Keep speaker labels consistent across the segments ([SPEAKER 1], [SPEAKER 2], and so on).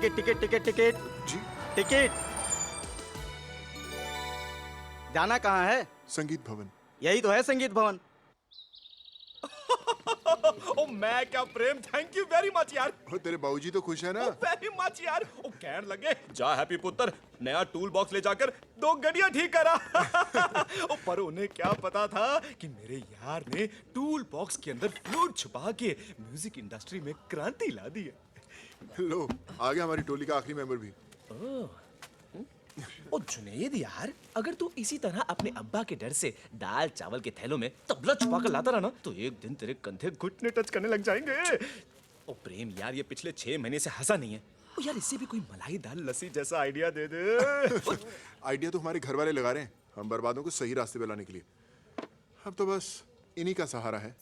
[SPEAKER 1] Ticket ticket ticket ticket
[SPEAKER 2] जी
[SPEAKER 1] ticket. जाना कहाँ है?
[SPEAKER 2] संगीत भवन।
[SPEAKER 1] यही तो है संगीत भवन।
[SPEAKER 3] ओ मैं क्या प्रेम, थैंक यू वेरी मच यार।
[SPEAKER 2] ओ तेरे बाबूजी तो खुश है ना?
[SPEAKER 3] वेरी मच यार। ओ कहने लगे जा हैप्पी पुत्र, नया टूल बॉक्स ले जाकर 2 गड़ियां ठीक करा। ओ पर उन्हें क्या पता था कि मेरे यार ने टूल बॉक्स के अंदर फ्लूट छुपा के म्यूजिक इंडस्ट्री में क्रांति ला दी है।
[SPEAKER 2] लो आ गया हमारी टोली का आखिरी मेंबर भी।
[SPEAKER 3] ओ जुनेद यार, अगर तू इसी तरह अपने अब्बा के डर से दाल चावल के थैलों में तबला छुपा कर लाता रहा ना, तो एक दिन तेरे कंधे घुटने टच करने लग जाएंगे। ओ प्रेम यार, ये पिछले 6 महीने से हंसा नहीं है। ओ यार, इससे भी कोई मलाई दाल लस्सी जैसा आइडिया दे दे।
[SPEAKER 2] आइडिया तो हमारे घर वाले लगा रहे हैं हम बर्बादों को सही रास्ते पे लाने के लिए। अब तो बस इन्हीं का सहारा है।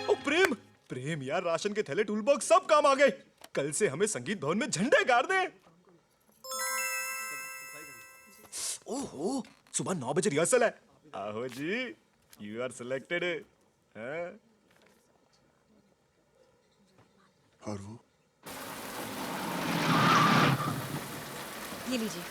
[SPEAKER 3] ओ प्रेम प्रेम यार, राशन के थैले टूल बॉक्स सब काम आ गए। कल से हमें संगीत भवन में झंडे गाड़ दे। ओहो, सुबह 9 बजे रिहर्सल है। आहो जी, यू आर सिलेक्टेड।
[SPEAKER 2] और वो
[SPEAKER 4] ये लीजिए।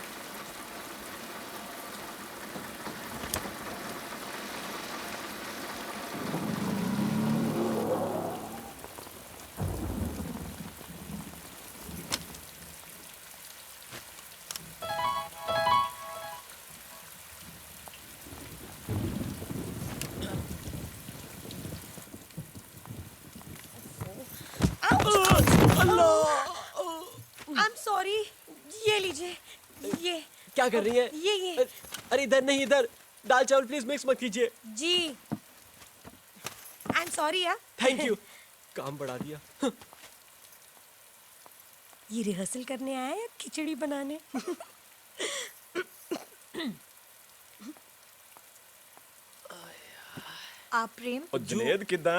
[SPEAKER 4] I am sorry. ये लीजिए। ये
[SPEAKER 5] क्या कर रही हैं?
[SPEAKER 4] ये
[SPEAKER 5] अरे इधर नहीं, इधर। दाल चावल प्लीज मिक्स मत कीजिए।
[SPEAKER 4] जी। आई एम सॉरी यार।
[SPEAKER 5] Thank you. काम बढ़ा दिया।
[SPEAKER 4] ये रिहर्सल करने आया है या खिचड़ी बनाने? आप प्रेम?
[SPEAKER 3] ओ जुनेद किदा?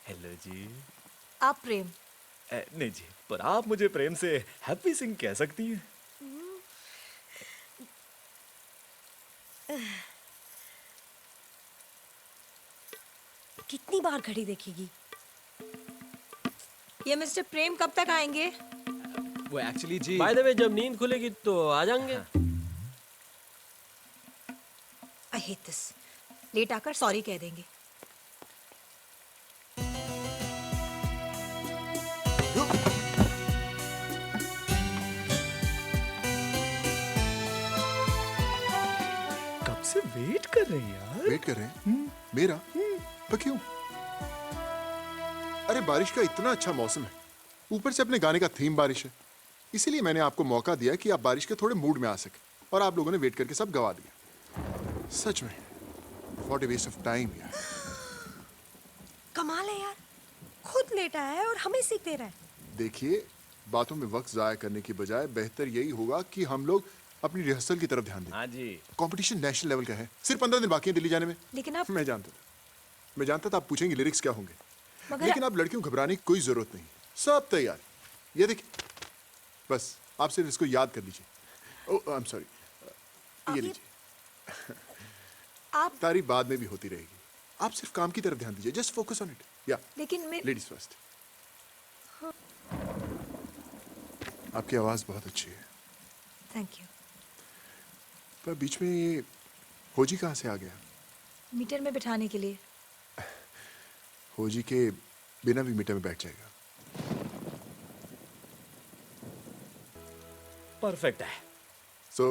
[SPEAKER 3] हेलो जी।
[SPEAKER 4] आप प्रेम?
[SPEAKER 3] नहीं जी, पर आप मुझे प्रेम से हैप्पी सिंह कह सकती हैं।
[SPEAKER 4] कितनी बार घड़ी देखेगी? ये मिस्टर प्रेम कब तक आएंगे?
[SPEAKER 3] वो एक्चुअली जी,
[SPEAKER 5] बाय द वे, जब नींद खुलेगी तो आ जाएंगे।
[SPEAKER 4] I hate this. लेट आकर सॉरी कह देंगे।
[SPEAKER 3] कब से वेट कर रहे हैं यार।
[SPEAKER 2] वेट कर रहे हैं मेरा? पर क्यों? अरे बारिश का इतना अच्छा मौसम है, ऊपर से अपने गाने का थीम बारिश है, इसीलिए मैंने आपको मौका दिया कि आप बारिश के थोड़े मूड में आ सके, और आप लोगों ने वेट करके सब गवा दिया। सच में what a waste of time यार।
[SPEAKER 4] कमाल है यार, खुद लेटा है और हमें सीख दे रहा है।
[SPEAKER 2] देखिए, बातों में वक्त जाया करने की बजाय बेहतर यही होगा कि हम लोग अपनी रिहर्सल की तरफ ध्यान दें।
[SPEAKER 3] हाँ जी।
[SPEAKER 2] कंपटीशन नेशनल लेवल का है, सिर्फ 15 दिन बाकी है दिल्ली जाने में।
[SPEAKER 4] लेकिन आप
[SPEAKER 2] मैं जानता था आप पूछेंगे लिरिक्स क्या होंगे,
[SPEAKER 4] मगर
[SPEAKER 2] लेकिन आप लड़कियों को घबराने की कोई जरूरत नहीं, सब तैयार। ये देखिए, बस आप सिर्फ इसको याद कर लीजिए। ओह आई एम सॉरी, ये
[SPEAKER 4] ये-
[SPEAKER 2] लीजिए।
[SPEAKER 4] आप
[SPEAKER 2] तारीफ बाद में भी होती रहेगी, आप सिर्फ काम की तरफ ध्यान दीजिए, जस्ट फोकस ऑन इट। या
[SPEAKER 4] लेकिन मैं
[SPEAKER 2] लेडीज फर्स्ट। आपकी आवाज बहुत अच्छी है,
[SPEAKER 4] थैंक यू।
[SPEAKER 2] पर बीच में ये होजी कहाँ से आ गया?
[SPEAKER 4] मीटर में बिठाने के लिए।
[SPEAKER 2] होजी के बिना भी मीटर में बैठ जाएगा।
[SPEAKER 3] परफेक्ट है।
[SPEAKER 2] सो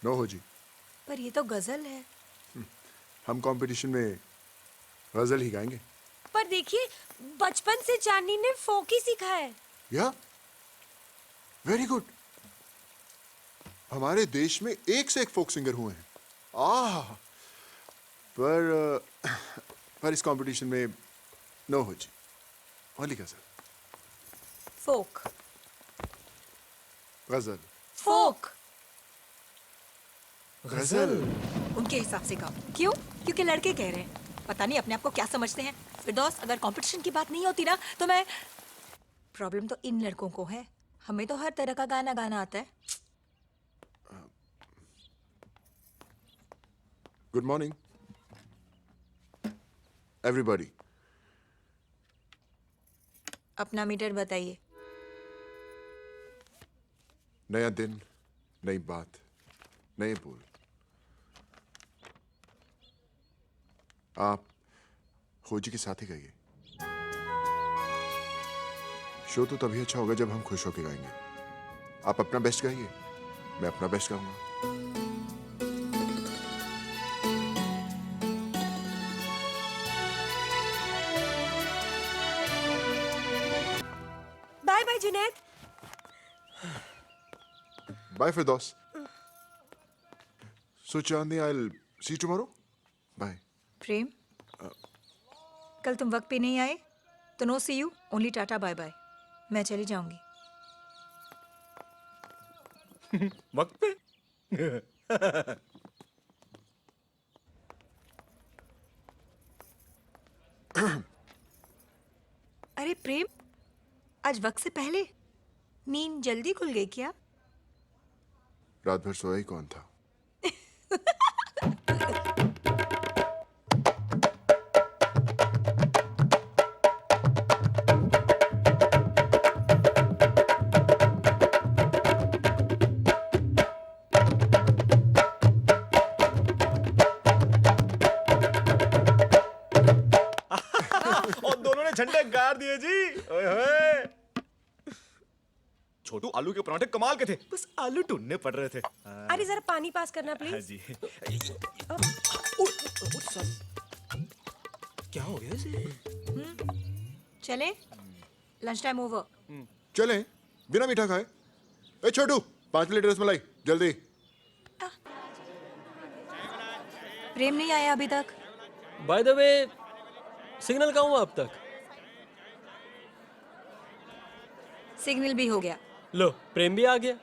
[SPEAKER 2] नो होजी,
[SPEAKER 4] पर ये तो गजल है।
[SPEAKER 2] हम कंपटीशन में गजल ही गाएंगे।
[SPEAKER 4] पर देखिए, बचपन से चांदनी ने फोक ही सीखा है।
[SPEAKER 2] या वेरी गुड, हमारे देश में एक से एक फोक सिंगर हुए हैं। पर इस कंपटीशन में नो होजी, ओनली गजल।
[SPEAKER 4] फोक
[SPEAKER 2] गजल
[SPEAKER 4] फोक
[SPEAKER 2] गजल।
[SPEAKER 4] उनके हिसाब से गाओ। क्यों? क्योंकि लड़के कह रहे हैं। पता नहीं अपने आप को क्या समझते हैं। फिरदौस, अगर कंपटीशन की बात नहीं होती ना तो मैं। प्रॉब्लम तो इन लड़कों को है, हमें तो हर तरह का गाना गाना आता है।
[SPEAKER 2] Good morning everybody.
[SPEAKER 4] अपना मीटर बताइए।
[SPEAKER 2] नया दिन, नई बात, नए बोल। आप खोजी के साथ ही गाइए। शो तो तभी अच्छा होगा जब हम खुश होकर गाएंगे। आप अपना बेस्ट गाइए, मैं अपना बेस्ट गाऊंगा।
[SPEAKER 6] Bye bye Junaid.
[SPEAKER 2] Bye Firdaus. So Chandni, I will see you tomorrow. Bye.
[SPEAKER 4] Prem, कल तुम वक्त पे नहीं आए तो no see you, only tata bye bye. मैं चली जाऊंगी।
[SPEAKER 3] वक्त पे।
[SPEAKER 4] अरे प्रेम, आज वक्त से पहले नींद जल्दी खुल गई क्या?
[SPEAKER 2] रात भर सोया ही कौन था?
[SPEAKER 3] और दोनों ने झंडे गाड़ दिए जी। ओए होए। छोटू आलू के पराठे कमाल के थे, बस आलू ढूंढने पड़ रहे थे।
[SPEAKER 6] अरे जरा पानी पास करना
[SPEAKER 3] हाँ
[SPEAKER 6] प्लीज।
[SPEAKER 3] जी। क्या हो गया इसे?
[SPEAKER 4] चले, लंच टाइम ओवर।
[SPEAKER 2] चलें, बिना मीठा खाए। ए छोटू, 5 प्लेट रसमलाई जल्दी।
[SPEAKER 4] प्रेम नहीं आया अभी तक।
[SPEAKER 5] बाय द वे, सिग्नल कहाँ हुआ अब तक?
[SPEAKER 4] सिग्नल भी हो गया।
[SPEAKER 5] लो, प्रेम भी आ गया।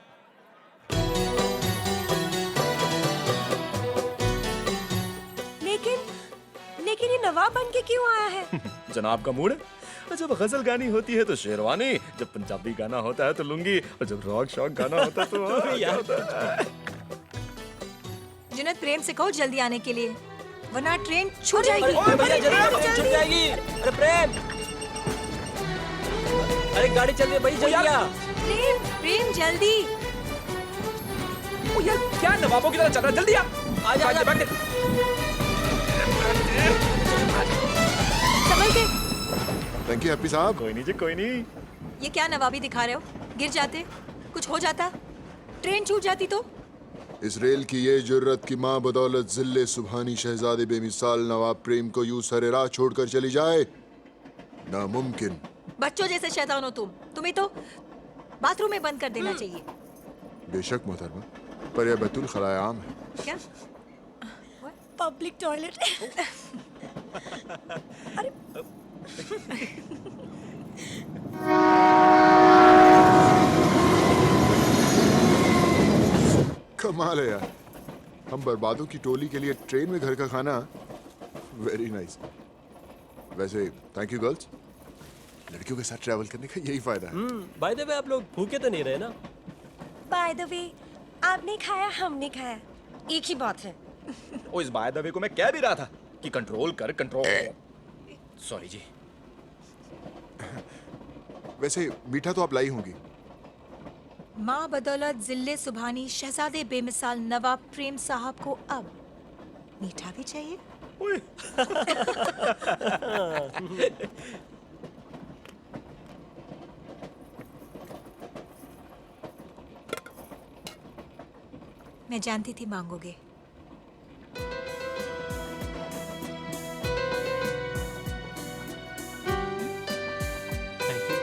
[SPEAKER 6] लेकिन ये नवाब बन के क्यों आया है?
[SPEAKER 3] जनाब का मूड है। जब गजल गानी होती है तो शेरवानी, जब पंजाबी गाना होता है तो लुंगी, और जब रॉक शॉक गाना होता है तो
[SPEAKER 5] यार।
[SPEAKER 4] जुनैद, प्रेम से कहो जल्दी आने के लिए, वरना ट्रेन छूट जाएगी।
[SPEAKER 5] अरे भैया, जल्दी ट्रेन छूट जाएगी। अरे प्रेम, अरे गाड़ी चल रही है भाई, जल्दी आ।
[SPEAKER 4] प्रेम, प्रेम जल्दी।
[SPEAKER 3] ओ यार, क्या नवाबों की तरह चल रहा है? जल्दी आ।
[SPEAKER 5] आजा, आजा।
[SPEAKER 4] संभल के।
[SPEAKER 2] थैंक यू हैप्पी साहब।
[SPEAKER 3] कोई नहीं जी, कोई नहीं।
[SPEAKER 4] ये क्या नवाबी दिखा रहे हो? गिर जाते, कुछ हो जाता, ट्रेन छूट जाती तो?
[SPEAKER 2] इस रेल की ये जुर्रत की माँ बदौलत जिले सुबहानी शहजादे बेमिसाल नवाब प्रेम को यूं सरे राह छोड़कर चली जाए, नामुमकिन।
[SPEAKER 4] बच्चों जैसे शैतान हो तुम। तुम्हें तो बाथरूम में बंद कर देना चाहिए।
[SPEAKER 2] बेशक मोहतरमा, पर यह बैतुल खलाए आम है।
[SPEAKER 4] क्या?
[SPEAKER 6] Public toilet.
[SPEAKER 2] कमाल है यार, हम बर्बादों की टोली के लिए ट्रेन में घर का खाना। Very nice. वैसे थैंक यू गर्ल्स, लड़कियों के साथ ट्रैवल करने का यही फायदा है।
[SPEAKER 5] बाय द वे, आप लोग भूखे तो नहीं रहे ना?
[SPEAKER 6] बाय द वे, आपने खाया हमने खाया, एक ही बात है।
[SPEAKER 3] ओ, इस बाय द वे को मैं कह भी रहा था कि कंट्रोल कर, कंट्रोल। सॉरी जी।
[SPEAKER 2] वैसे मीठा तो आप लाई होंगी।
[SPEAKER 4] माँ बदौलत जिले सुबहानी शहजादे बेमिसाल नवाब प्रेम साहब को अब मीठा भी चाहिए।
[SPEAKER 3] ओए।
[SPEAKER 4] मैं जानती थी मांगोगे।
[SPEAKER 5] Thank you.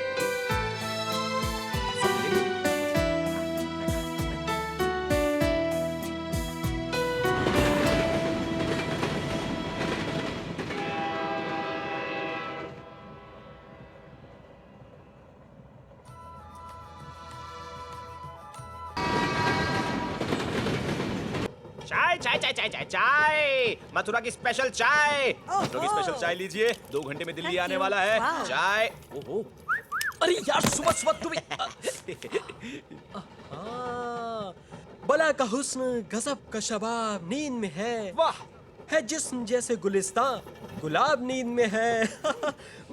[SPEAKER 3] चाय चाय चाय चाय चाय चाय, मथुरा की स्पेशल चाय। मथुरा की स्पेशल चाय लीजिए, 2 घंटे में दिल्ली
[SPEAKER 4] Thank
[SPEAKER 3] आने
[SPEAKER 4] you.
[SPEAKER 3] वाला है।
[SPEAKER 4] Wow.
[SPEAKER 3] चाय। ओहो,
[SPEAKER 5] अरे यार, सुबह सुबह तुम्हें बला का हुस्न, गजब का शबाब नींद में है।
[SPEAKER 3] वाह,
[SPEAKER 5] है जिस्म जैसे गुलिस्तां, गुलाब नींद में है।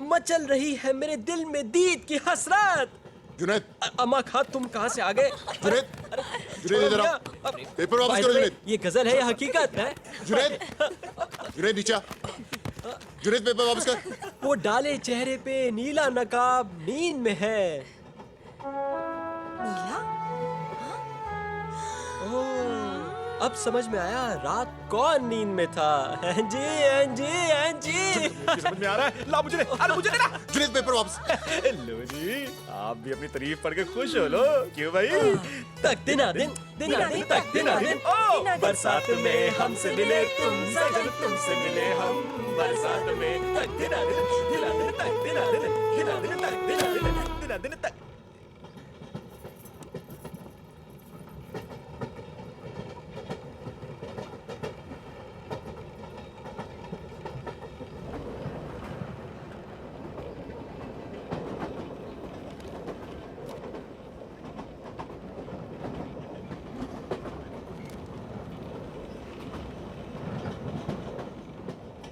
[SPEAKER 5] मचल रही है मेरे दिल में दीद की हसरत।
[SPEAKER 2] जुनैद,
[SPEAKER 5] अमा खां, तुम कहाँ से आ गए?
[SPEAKER 2] जुनैद, जुनैद इधर आओ। पेपर वापस करो जुनैद।
[SPEAKER 5] ये गजल है या हकीकत है?
[SPEAKER 2] जुनैद, जुनैद नीचे आ। जुनैद पेपर वापस कर।
[SPEAKER 5] वो डाले चेहरे पे नीला नकाब नींद में है।
[SPEAKER 4] नीला?
[SPEAKER 5] अब समझ में आया रात कौन नींद में था। एंजी, एंजी, एंजी।
[SPEAKER 3] समझ में आ रहा है। ला मुझे दे, अरे मुझे देना।
[SPEAKER 2] जुनैद पेपर वापस।
[SPEAKER 3] लो जी, आप भी अपनी तारीफ पढ़ के खुश हो लो। क्यों भाई?
[SPEAKER 5] तक दिना दिन तक दिना दिन। ओ बरसात में हमसे मिले तुम सजन, तुमसे मिले हम बरसात में। तक दिना दिन तक दिना दिन तक दिना दिन तक।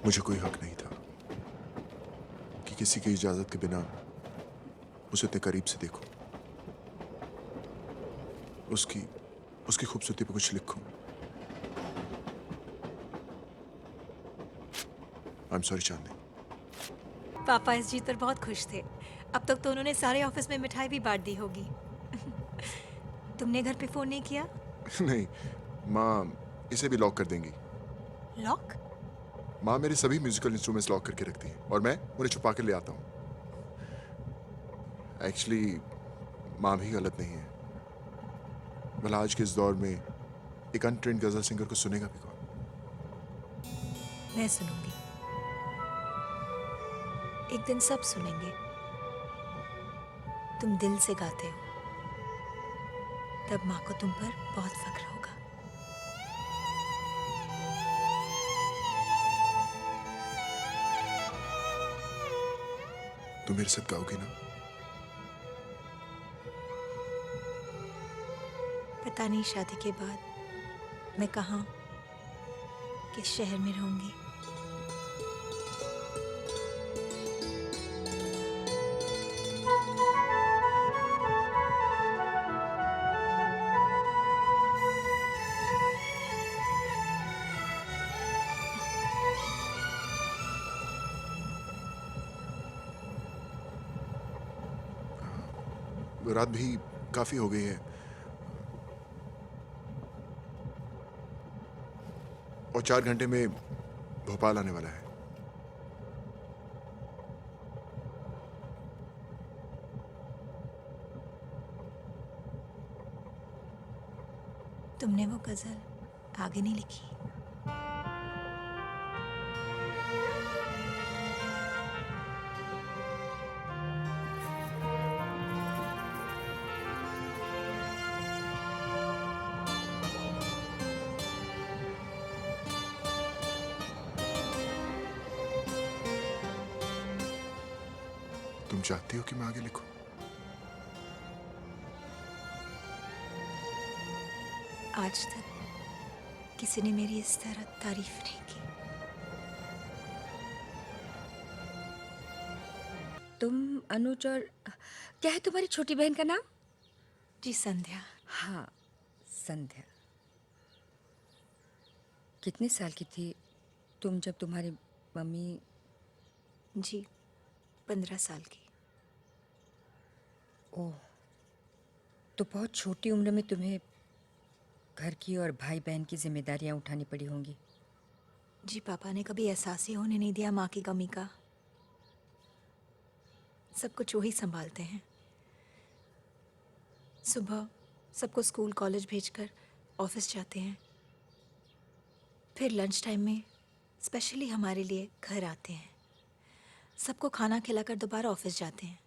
[SPEAKER 2] मुझे कोई हक नहीं था कि किसी की इजाजत के बिना उसे इतने करीब से देखूं, उसकी खूबसूरती पर कुछ लिखूं। आई एम सॉरी चांदनी।
[SPEAKER 4] पापा इस जीत पर बहुत खुश थे। अब तक तो उन्होंने सारे ऑफिस में मिठाई भी बांट दी होगी। तुमने घर पे फोन नहीं किया?
[SPEAKER 2] नहीं, माँ इसे भी लॉक कर देंगी।
[SPEAKER 4] लॉक?
[SPEAKER 2] माँ मेरे सभी म्यूजिकल इंस्ट्रूमेंट्स लॉक करके रखती है और मैं उन्हें छुपा कर ले आता हूँ। एक्चुअली माँ भी गलत नहीं है। भला आज के इस दौर में एक अनट्रेंड गजल सिंगर को सुनेगा भी कौन?
[SPEAKER 4] मैं सुनूंगी। एक दिन सब सुनेंगे। तुम दिल से गाते हो, तब माँ को तुम पर बहुत फक्र होगा।
[SPEAKER 2] तुम मेरे साथ गाओगी ना?
[SPEAKER 4] पता नहीं शादी के बाद मैं कहाँ, किस शहर में रहूंगी।
[SPEAKER 2] रात भी काफी हो गई है और 4 घंटे में भोपाल आने वाला है।
[SPEAKER 4] तुमने वो गजल आगे नहीं लिखी?
[SPEAKER 2] तुम चाहती हो कि मैं आगे लिखूं?
[SPEAKER 4] आज तक किसी ने मेरी इस तरह तारीफ नहीं की।
[SPEAKER 7] तुम अनुज और क्या है तुम्हारी छोटी बहन का नाम?
[SPEAKER 4] जी संध्या।
[SPEAKER 7] हाँ, संध्या। कितने साल की थी तुम जब तुम्हारी मम्मी?
[SPEAKER 4] जी 15 साल की।
[SPEAKER 7] ओह, तो बहुत छोटी उम्र में तुम्हें घर की और भाई बहन की जिम्मेदारियां उठानी पड़ी होंगी।
[SPEAKER 4] जी पापा ने कभी एहसास ही होने नहीं दिया माँ की कमी का। सब कुछ वो ही संभालते हैं। सुबह सबको स्कूल कॉलेज भेजकर ऑफिस जाते हैं, फिर लंच टाइम में स्पेशली हमारे लिए घर आते हैं, सबको खाना खिलाकर दोबारा ऑफिस जाते हैं।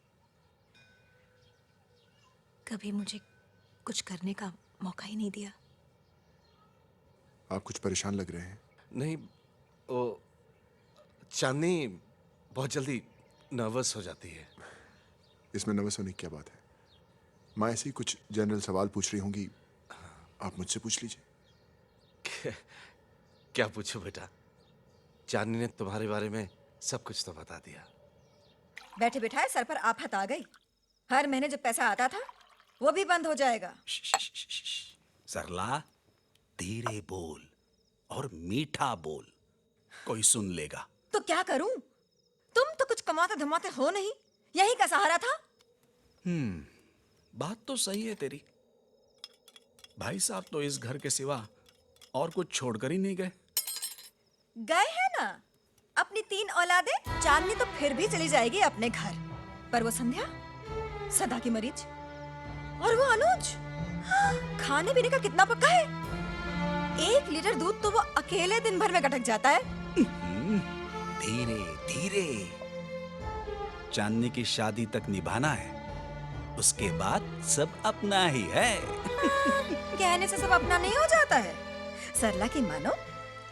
[SPEAKER 4] कभी मुझे कुछ करने का मौका ही नहीं दिया।
[SPEAKER 2] आप कुछ परेशान लग रहे हैं।
[SPEAKER 8] नहीं, वो चांदनी बहुत जल्दी नर्वस हो जाती है।
[SPEAKER 2] इसमें नर्वस होने की क्या बात है? माँ ऐसे ही कुछ जनरल सवाल पूछ रही होंगी, आप मुझसे पूछ लीजिए।
[SPEAKER 8] क्या पूछो बेटा? चांदनी ने तुम्हारे बारे में सब कुछ तो बता दिया।
[SPEAKER 7] बैठे बिठाए सर पर आफत आ गई। हर महीने जो पैसा आता था वो भी बंद हो जाएगा।
[SPEAKER 9] सरला, धीरे बोल और मीठा बोल, कोई सुन लेगा।
[SPEAKER 7] तो क्या करूं? तुम तो कुछ कमाते धमाते हो नहीं, यही का सहारा था।
[SPEAKER 9] बात तो सही है तेरी। भाई साहब तो इस घर के सिवा और कुछ छोड़कर ही नहीं गए।
[SPEAKER 7] गए हैं ना, अपनी 3 औलादे। चांदनी तो फिर भी चली जाएगी अपने घर, पर वो संध्या, सदा की मरीज, और वो अनुज, खाने पीने का कितना पक्का है। 1 लीटर दूध तो वो अकेले दिन भर में गटक जाता है।
[SPEAKER 9] धीरे धीरे, चांदनी की शादी तक निभाना है, उसके बाद सब अपना ही है।
[SPEAKER 7] कहने से सब अपना नहीं हो जाता है। सरला की मानो,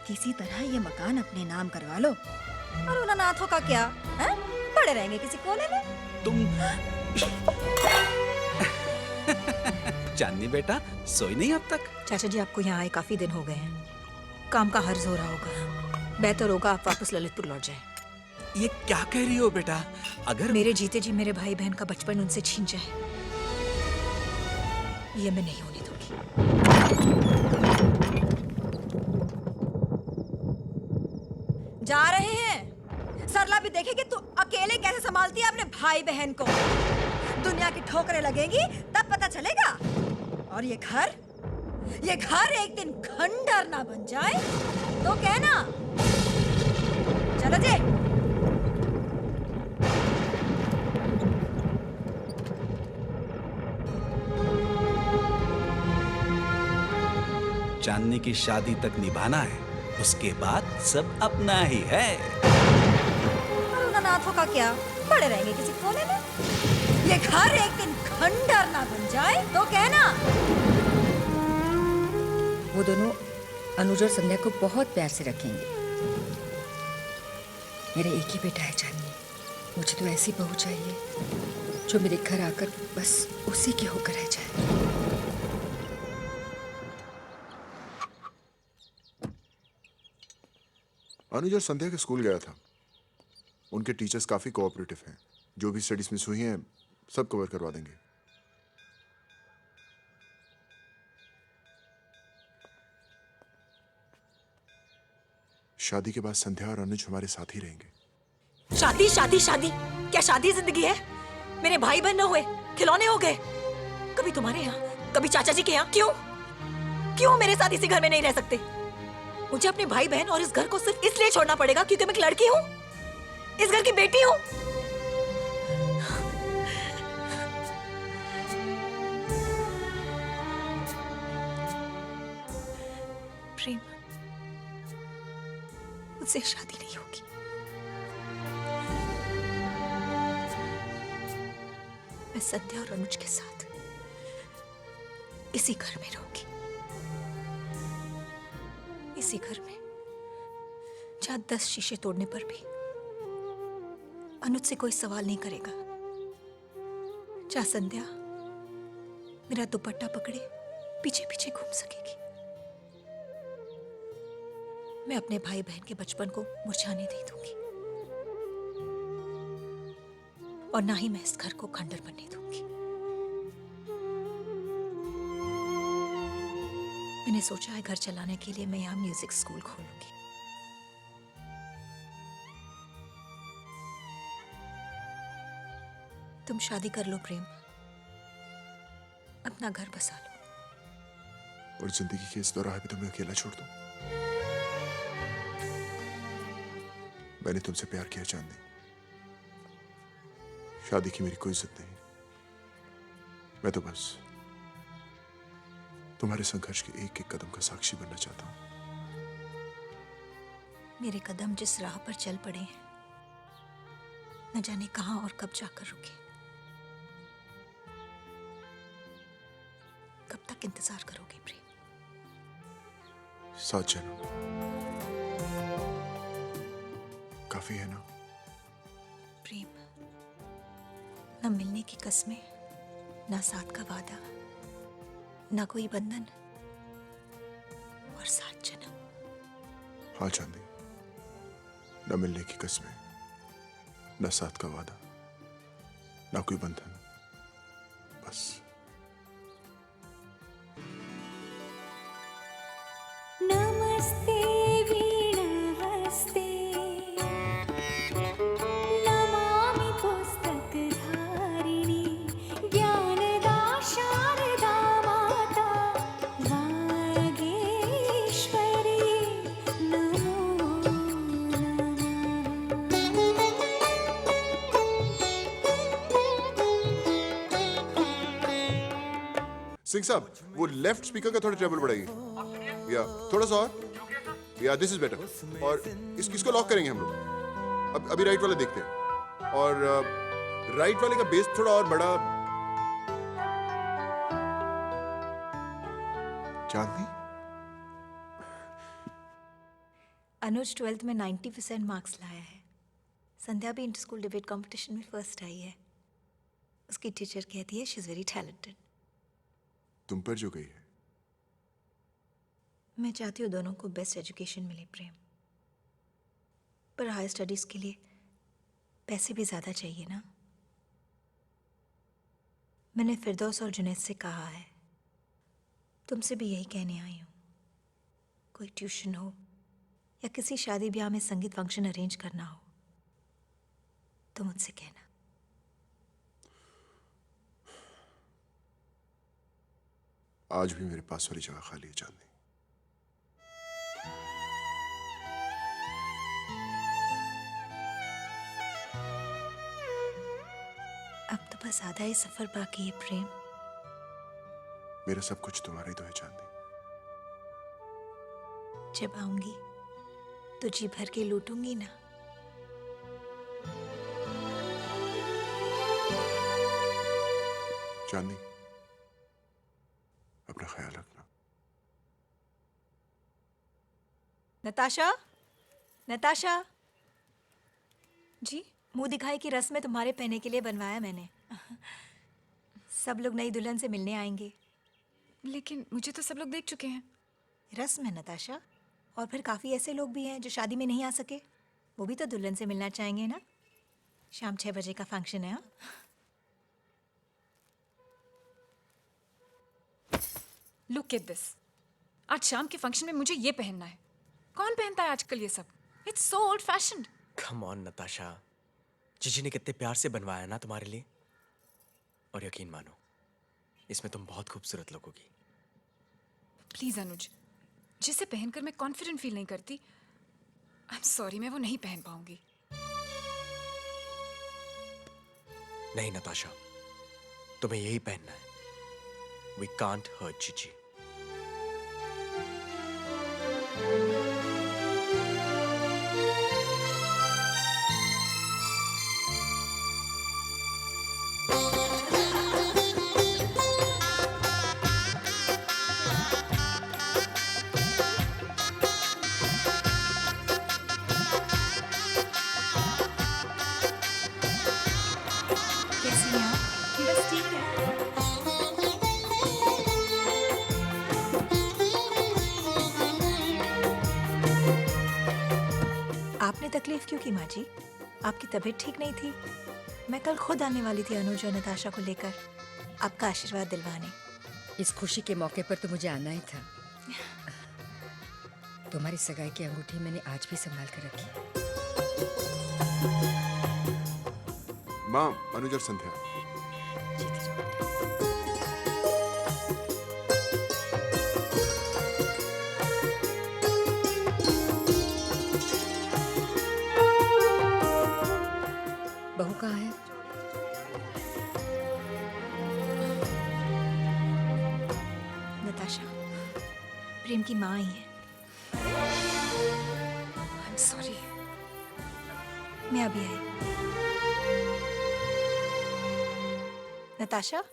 [SPEAKER 7] किसी तरह ये मकान अपने नाम करवा लो, और उन अनाथों का क्या है? पड़े रहेंगे किसी कोने में।
[SPEAKER 9] तुम चांदनी बेटा सोई नहीं अब तक?
[SPEAKER 4] चाचा जी, आपको यहाँ आए काफी दिन हो गए हैं। काम का हर्ज हो रहा होगा। बेहतर होगा आप वापस ललितपुर लौट जाएं।
[SPEAKER 9] ये क्या कह रही हो बेटा? अगर
[SPEAKER 4] मेरे जीते जी मेरे भाई बहन का बचपन उनसे छीन जाए, ये मैं नहीं होने दूंगी।
[SPEAKER 7] जा रहे हैं। सरला भी देखेगी तू अकेले कैसे संभालती है अपने भाई बहन को। दुनिया की ठोकरें लगेंगी तब पता चलेगा। और ये घर एक दिन खंडर ना बन जाए तो कहना। चलो जी।
[SPEAKER 9] चांदनी की शादी तक निभाना है, उसके बाद सब अपना ही है।
[SPEAKER 7] और उन अनाथों का क्या? पड़े रहेंगे किसी कोने में। ये घर एक दिन खंडर ना बन जाए तो कहना। वो दोनों अनुज और संध्या को बहुत प्यार से रखेंगे। मेरा एक ही बेटा है चांदनी। मुझे तो ऐसी बहू चाहिए जो मेरे घर आकर बस उसी के होकर रह जाए।
[SPEAKER 2] अनुज और संध्या के स्कूल गया था। उनके टीचर्स काफी कोऑपरेटिव हैं। जो भी स्टडीज मिस हुई हैं सब कवर करवा देंगे। शादी के बाद संध्या और अनुज हमारे साथ ही रहेंगे।
[SPEAKER 4] शादी शादी शादी, क्या शादी जिंदगी है? मेरे भाई बहन न हुए, खिलौने हो गए। कभी तुम्हारे यहाँ, कभी चाचा जी के यहाँ। क्यों मेरे साथ इसी घर में नहीं रह सकते? मुझे अपने भाई बहन और इस घर को सिर्फ इसलिए छोड़ना पड़ेगा क्योंकि मैं एक लड़की हूँ, इस घर की बेटी हूँ। प्रेम, मुझसे शादी नहीं होगी। मैं संध्या और अनुज के साथ इसी घर में रहूंगी, इसी घर में जहां 10 शीशे तोड़ने पर भी अनुज से कोई सवाल नहीं करेगा, जहां संध्या मेरा दुपट्टा पकड़े पीछे पीछे घूम सकेगी। मैं अपने भाई बहन के बचपन को मुरझाने नहीं दूंगी, और ना ही मैं इस घर को खंडर बनने दूंगी। मैंने सोचा है घर चलाने के लिए मैं यहाँ म्यूजिक स्कूल खोलूंगी। तुम शादी कर लो प्रेम, अपना घर बसा लो।
[SPEAKER 2] और जिंदगी के इस दौरान भी तुम्हें अकेला छोड़ दूं? मैंने तुमसे प्यार किया चांदनी। शादी की मेरी कोई इज्जत नहीं। मैं तो बस तुम्हारे संघर्ष के एक एक कदम का साक्षी बनना चाहता हूं।
[SPEAKER 4] मेरे कदम जिस राह पर चल पड़े हैं, न जाने कहां और कब जाकर रुके। कब तक इंतजार करोगे प्रेम?
[SPEAKER 2] 7 जन्म काफी है ना?
[SPEAKER 4] प्रेम, न मिलने की कस्में, न साथ का वादा, न कोई बंधन, और 7 जन्म।
[SPEAKER 2] हाँ चांदी, न मिलने की कस्में, न साथ का वादा, न कोई बंधन, बस
[SPEAKER 6] नमस्ते वीणाहस्ते नमामि पुस्तकधारिणी ज्ञानदा शारदा माता वागीश्वरी नमो
[SPEAKER 2] सिंह साहब, वो लेफ्ट स्पीकर का थोड़ा ट्रेबल बढ़ाइए, या थोड़ा सा और, या दिस इज बेटर। और इसको लॉक करेंगे हम लोग। अभी राइट वाला देखते हैं, और राइट वाले का बेस थोड़ा और बड़ा। चांदनी,
[SPEAKER 4] अनुज 12th में 90% मार्क्स लाया है। संध्या भी इंटर स्कूल डिबेट कंपटीशन में फर्स्ट आई है। उसकी टीचर कहती है शी इज़ वेरी टैलेंटेड।
[SPEAKER 2] तुम पर जो गई है।
[SPEAKER 4] मैं चाहती हूँ दोनों को बेस्ट एजुकेशन मिले प्रेम, पर हायर स्टडीज़ के लिए पैसे भी ज़्यादा चाहिए ना। मैंने फिरदौस और जुनैद से कहा है, तुमसे भी यही कहने आई हूँ। कोई ट्यूशन हो या किसी शादी ब्याह में संगीत फंक्शन अरेंज करना हो तो मुझसे कहना।
[SPEAKER 2] आज भी मेरे पास वाली जगह खाली है चांदनी।
[SPEAKER 4] अब तो बस आधा ही सफर बाकी है प्रेम।
[SPEAKER 2] मेरा सब कुछ तुम्हारा ही तो है चांदनी।
[SPEAKER 4] जब आऊंगी तो जी भर के लूटूंगी ना।
[SPEAKER 2] चांदनी, अपना ख्याल रखना।
[SPEAKER 4] नताशा, नताशा जी, मुंह दिखाई की रस्म में तुम्हारे पहने के लिए बनवाया मैंने। सब लोग नई दुल्हन से मिलने आएंगे।
[SPEAKER 10] लेकिन मुझे तो सब लोग देख चुके हैं।
[SPEAKER 4] रस्म है नताशा, और फिर काफ़ी ऐसे लोग भी हैं जो शादी में नहीं आ सके। वो भी तो दुल्हन से मिलना चाहेंगे ना। शाम 6 बजे का फंक्शन है। हाँ,
[SPEAKER 10] लुक एट दिस। आज शाम के फंक्शन में मुझे ये पहनना है। कौन पहनता है आजकल ये सब? It's so old fashioned.
[SPEAKER 5] Come on Natasha, जीजी ने कितने प्यार से बनवाया ना तुम्हारे लिए। और यकीन मानो, इसमें तुम बहुत खूबसूरत लगोगी।
[SPEAKER 10] प्लीज अनुज, जिसे पहनकर मैं कॉन्फिडेंट फील नहीं करती, आई एम सॉरी, मैं वो नहीं पहन पाऊंगी।
[SPEAKER 5] नहीं नताशा, तुम्हें यही पहनना है। We can't hurt Gigi.
[SPEAKER 4] कैसी हैं आप?
[SPEAKER 10] बस ठीक है।
[SPEAKER 4] आपने तकलीफ क्यों की माँ जी? आपकी तबीयत ठीक नहीं थी। मैं कल खुद आने वाली थी अनुज और नताशा को लेकर आपका आशीर्वाद दिलवाने।
[SPEAKER 11] इस खुशी के मौके पर तो मुझे आना ही था। तुम्हारी सगाई की अंगूठी मैंने आज भी संभाल कर रखी है।
[SPEAKER 2] माँ, अनुज और संध्या।
[SPEAKER 11] बहू कहाँ है?
[SPEAKER 4] नताशा, प्रेम की माँ आई है।
[SPEAKER 10] I am sorry.
[SPEAKER 4] मैं अभी आई। नताशा,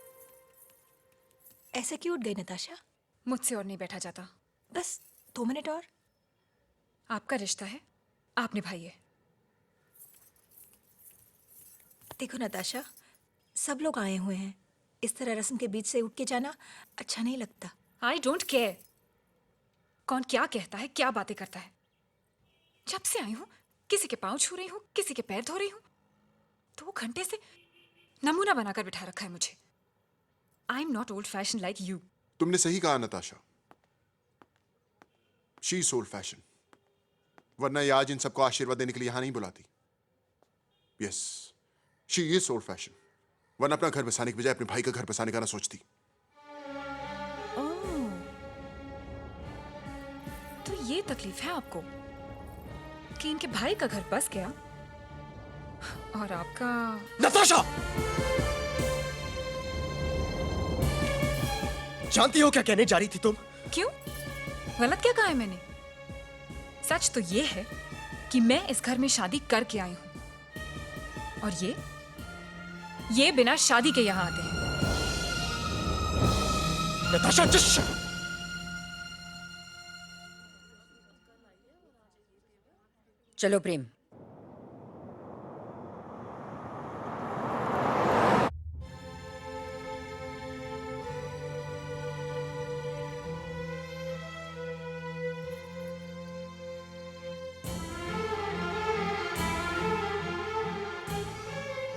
[SPEAKER 4] ऐसे क्यों उठ गई नताशा?
[SPEAKER 10] मुझसे और नहीं बैठा जाता।
[SPEAKER 4] बस 2 मिनट और।
[SPEAKER 10] आपका रिश्ता है, आप निभाइए।
[SPEAKER 4] देखो नताशा, सब लोग आए हुए हैं। इस तरह रस्म के बीच से उठ के जाना अच्छा नहीं लगता।
[SPEAKER 10] आई डोंट केयर कौन क्या कहता है, क्या बातें करता है। जब से आई हूं किसी के पाँव छू रही हूँ, किसी के पैर धो रही हूँ। 2 घंटे से नमूना बनाकर बिठा रखा है मुझे। I am not old fashion like you.
[SPEAKER 2] तुमने सही कहा Natasha, she is old fashion, वरना ये आज इन सबको आशीर्वाद देने के लिए यहां नहीं बुलाती। Yes, she is old fashion, वरना अपना घर बसाने के बजाय अपने भाई का घर बसाने का ना सोचती।
[SPEAKER 10] ओह, तो ये तकलीफ है आपको कि इनके भाई का घर बस गया और आपका।
[SPEAKER 5] नताशा, जानती हो क्या कहने जा रही थी तुम?
[SPEAKER 10] क्यों? गलत क्या कहा है मैंने? सच तो ये है कि मैं इस घर में शादी करके आई हूं और ये बिना शादी के यहां आते हैं।
[SPEAKER 5] नताशा, जस्ट
[SPEAKER 11] चलो प्रेम।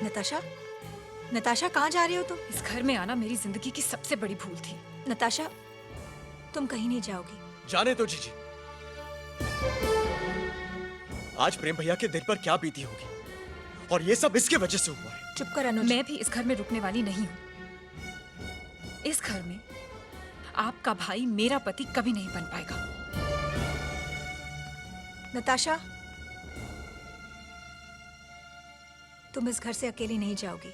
[SPEAKER 4] नताशा, नताशा कहाँ जा रही हो तुम?
[SPEAKER 10] इस घर में आना मेरी जिंदगी की सबसे बड़ी भूल थी।
[SPEAKER 4] नताशा, तुम कहीं नहीं जाओगी।
[SPEAKER 5] जाने दो जीजी। आज प्रेम भैया के दिल पर क्या बीती होगी, और ये सब इसके वजह से हुआ है।
[SPEAKER 4] चुप कर अनुज।
[SPEAKER 10] मैं भी इस घर में रुकने वाली नहीं हूं। इस घर में आपका भाई मेरा पति कभी नहीं बन पाएगा।
[SPEAKER 4] नताशा, तुम इस घर से अकेली नहीं जाओगी।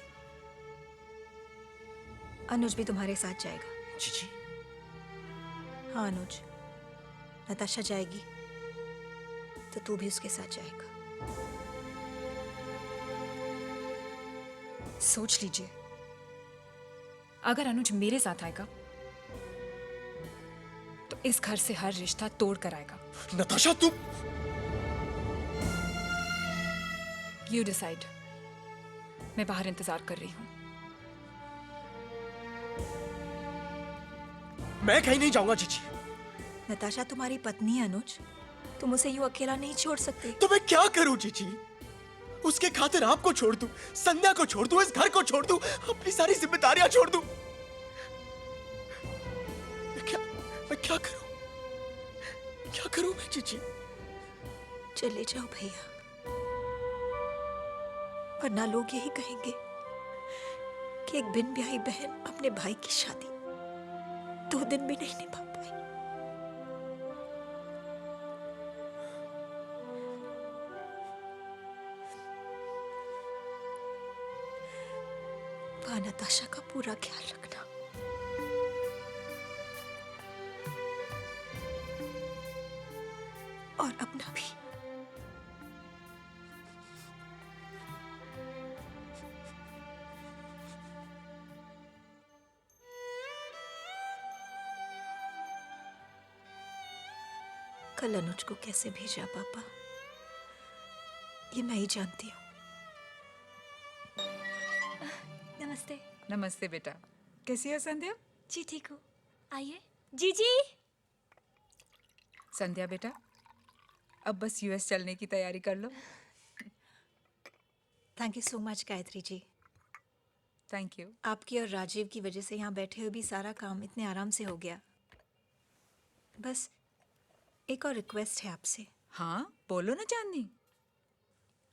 [SPEAKER 4] अनुज भी तुम्हारे साथ जाएगा।
[SPEAKER 5] जीजी,
[SPEAKER 4] हाँ अनुज, नताशा जाएगी तो तू भी उसके साथ जाएगा।
[SPEAKER 10] सोच लीजिए, अगर अनुज मेरे साथ आएगा तो इस घर से हर रिश्ता तोड़ कर आएगा।
[SPEAKER 5] नताशा तुम।
[SPEAKER 10] You decide. मैं बाहर इंतजार कर रही हूं।
[SPEAKER 5] मैं कहीं नहीं जाऊंगा जीजी।
[SPEAKER 4] नताशा तुम्हारी पत्नी है अनुज, तुम उसे यूं अकेला नहीं छोड़ सकते।
[SPEAKER 5] तो मैं क्या करूं जीजी? उसके खातिर आपको छोड़ दूं, संध्या को छोड़ दूं, इस घर को छोड़ दूं, अपनी सारी जिम्मेदारियां छोड़ दूं। मैं क्या करूं? क्या करूं मैं जीजी?
[SPEAKER 4] चले जाओ भैया, वरना लोग यही कहेंगे कि एक बिन ब्याही बहन अपने भाई की शादी 2 दिन भी नहीं निभा पाई। वहां नताशा का पूरा ख्याल रखना। और अपना भी। कल अनुज को कैसे भेजा पापा, ये मैं ही जानती हूँ।
[SPEAKER 6] नमस्ते।
[SPEAKER 10] नमस्ते बेटा, कैसी है संध्या?
[SPEAKER 6] जी ठीक हूँ, आइए। जीजी।
[SPEAKER 10] संध्या बेटा, अब बस यूएस चलने की तैयारी कर लो।
[SPEAKER 4] Thank you so much Gayatri ji.
[SPEAKER 10] Thank you.
[SPEAKER 4] आपकी और राजीव की वजह से यहाँ बैठे हुए भी सारा काम इतने आराम से हो गया। बस एक और रिक्वेस्ट है आपसे।
[SPEAKER 10] हाँ बोलो ना चांदनी।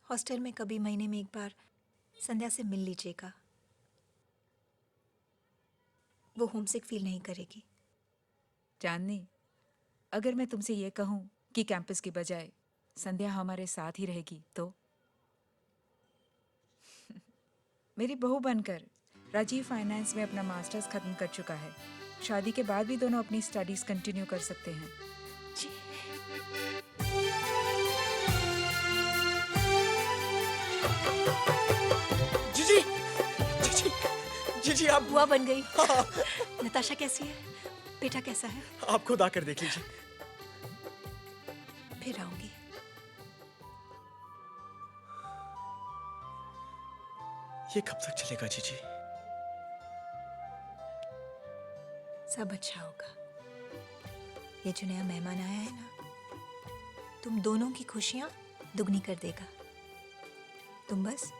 [SPEAKER 4] हॉस्टल में कभी महीने में एक बार संध्या से मिल लीजिएगा, वो होमसिक फील नहीं करेगी।
[SPEAKER 10] चांदनी, अगर मैं तुमसे ये कहूँ कि कैंपस की बजाय संध्या हमारे साथ ही रहेगी तो? मेरी बहू बनकर राजीव फाइनेंस में अपना मास्टर्स खत्म कर चुका है। शादी के बाद भी दोनों अपनी स्टडीज कंटिन्यू कर सकते हैं।
[SPEAKER 4] जी।
[SPEAKER 5] जीजी, जीजी, जीजी आप
[SPEAKER 4] बुआ बन गई। नताशा कैसी है? बेटा कैसा है?
[SPEAKER 5] आप खुद आकर देख लीजिए।
[SPEAKER 4] फिर आऊंगी।
[SPEAKER 5] ये कब तक चलेगा जीजी?
[SPEAKER 4] सब अच्छा होगा। ये जो नया मेहमान आया है ना, तुम दोनों की खुशियां दुगनी कर देगा। तुम बस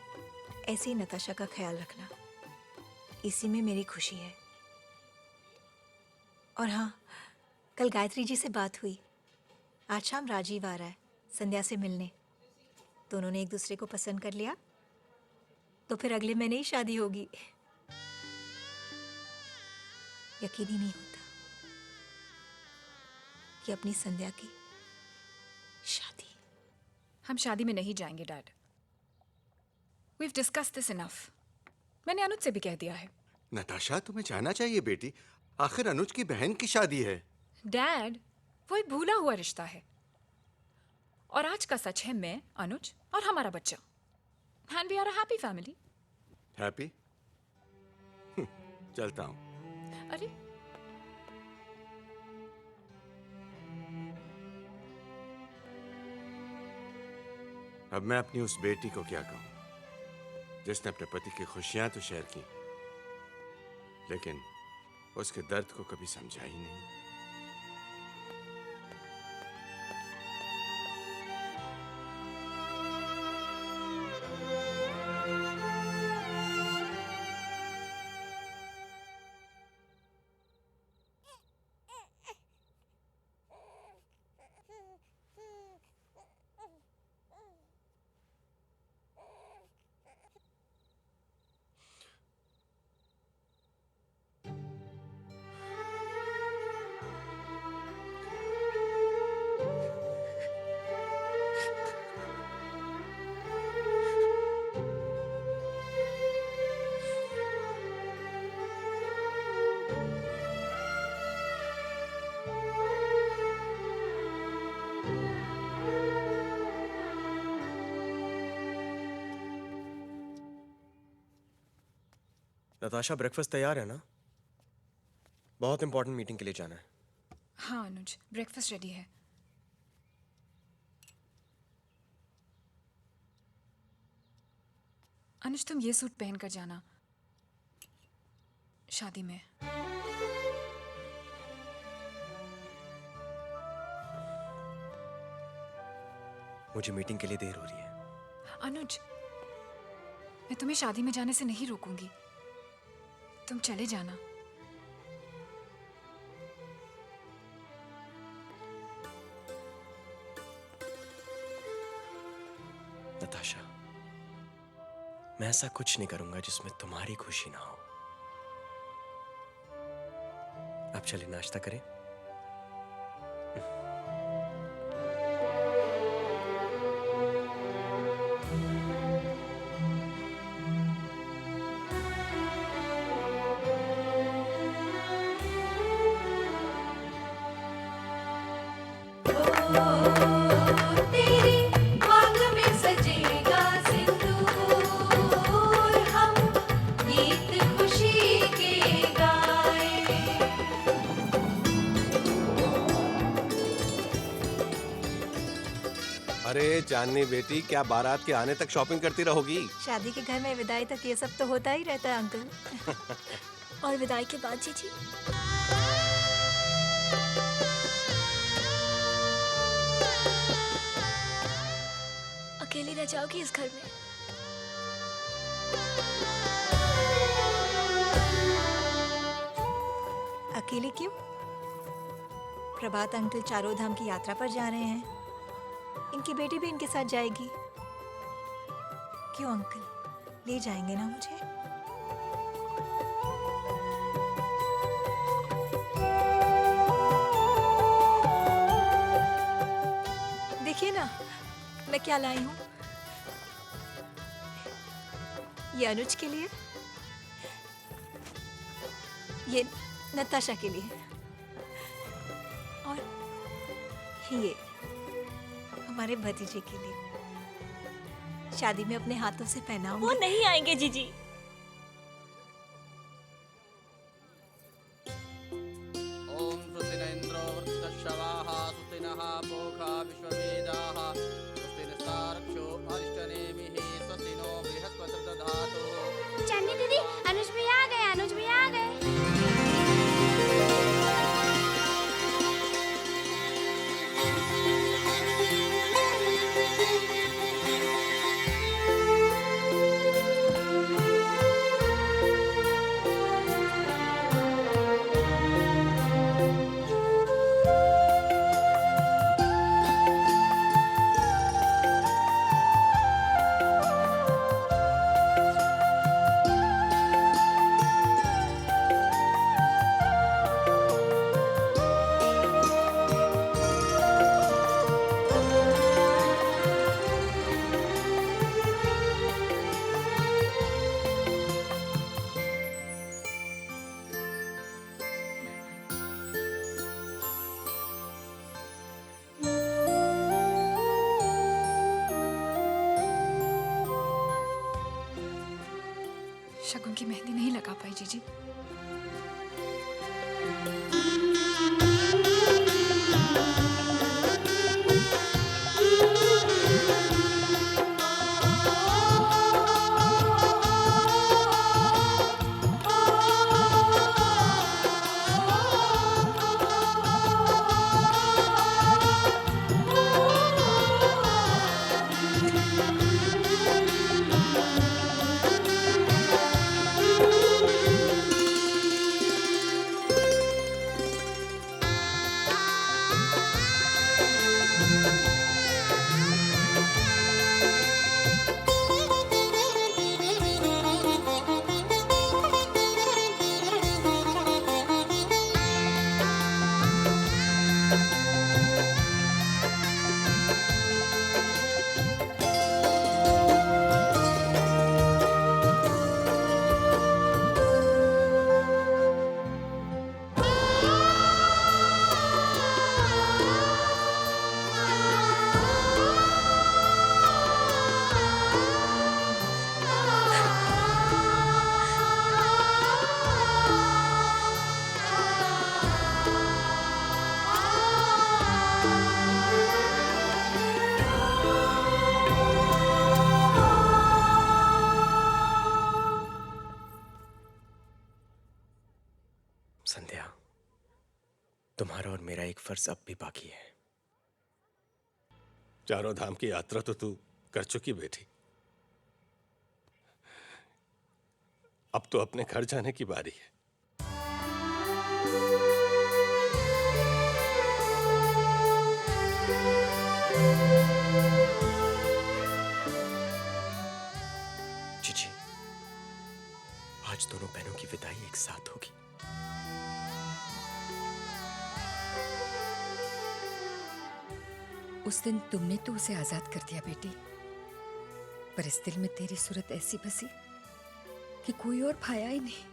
[SPEAKER 4] ऐसे ही नताशा का ख्याल रखना, इसी में मेरी खुशी है। और हाँ, कल गायत्री जी से बात हुई। आज शाम राजीव आ रहा है संध्या से मिलने। दोनों ने एक दूसरे को पसंद कर लिया तो फिर अगले महीने ही शादी होगी। यकीन ही नहीं होता कि अपनी संध्या की शादी।
[SPEAKER 10] हम शादी में नहीं जाएंगे dad. We've discussed this enough. मैंने अनुज से भी कह दिया है।
[SPEAKER 8] नताशा, तुम्हें जाना चाहिए बेटी, आखिर अनुज की बहन की शादी है।
[SPEAKER 10] डैड, वो एक भूला हुआ रिश्ता है। और आज का सच है मैं, अनुज और हमारा बच्चा। And we are a happy family.
[SPEAKER 8] Happy? चलता हूँ।
[SPEAKER 10] अरे
[SPEAKER 8] अब मैं अपनी उस बेटी को क्या कहूँ जिसने अपने पति की खुशियां तो शेयर की, लेकिन उसके दर्द को कभी समझा ही नहीं।
[SPEAKER 5] नताशा, ब्रेकफास्ट तैयार है ना? बहुत इंपॉर्टेंट मीटिंग के लिए जाना है।
[SPEAKER 10] हाँ अनुज, ब्रेकफास्ट रेडी है। अनुज, तुम ये सूट पहन कर जाना शादी में।
[SPEAKER 5] मुझे मीटिंग के लिए देर हो रही है।
[SPEAKER 10] अनुज, मैं तुम्हें शादी में जाने से नहीं रोकूंगी, तुम चले जाना।
[SPEAKER 5] नताशा, मैं ऐसा कुछ नहीं करूंगा जिसमें तुम्हारी खुशी ना हो। अब चलिए नाश्ता करें।
[SPEAKER 8] अरे चांदनी बेटी, क्या बारात के आने तक शॉपिंग करती रहोगी?
[SPEAKER 4] शादी के घर में विदाई तक ये सब तो होता ही रहता है अंकल।
[SPEAKER 6] और विदाई के बाद जीजी? अकेली रह जाओगी इस घर में?
[SPEAKER 4] अकेले क्यों? प्रभात अंकल चारों धाम की यात्रा पर जा रहे हैं, इनकी बेटी भी इनके साथ जाएगी। क्यों अंकल, ले जाएंगे ना मुझे? देखिए ना मैं क्या लाई हूं। ये अनुज के लिए, ये नताशा के लिए, और ये हमारे भतीजे के लिए। शादी में अपने हाथों से पहनाऊंगी।
[SPEAKER 6] वो नहीं आएंगे जीजी।
[SPEAKER 1] ओम सुस्ति न इंद्रो वृद्धश्रवाः सुस्ति नः पूषा विश्ववेदाः सुस्ति नस्तार्क्ष्यो अरिष्टनेमिः स्वस्ति नो बृहस्पतिर्दधातु।
[SPEAKER 6] चांदनी दीदी, अनुज भी आ गए, अनुज भी आ गए।
[SPEAKER 10] शगुन की मेहंदी नहीं लगा पाई जीजी।
[SPEAKER 5] संध्या, तुम्हारा और मेरा एक फर्ज अब भी बाकी है।
[SPEAKER 8] चारों धाम की यात्रा तो तू कर चुकी बेटी। अब तो अपने घर जाने की बारी है।
[SPEAKER 5] जीजी, आज दोनों बहनों की विदाई एक साथ होगी।
[SPEAKER 11] उस दिन तुमने तो उसे आजाद कर दिया बेटी, पर इस दिल में तेरी सूरत ऐसी बसी कि कोई और भाया ही नहीं।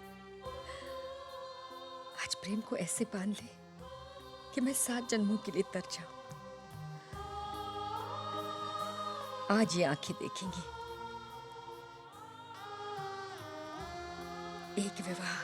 [SPEAKER 11] आज प्रेम को ऐसे बांध ले कि मैं 7 जन्मों के लिए तर जाऊं। आज ये आंखें देखेंगी एक विवाह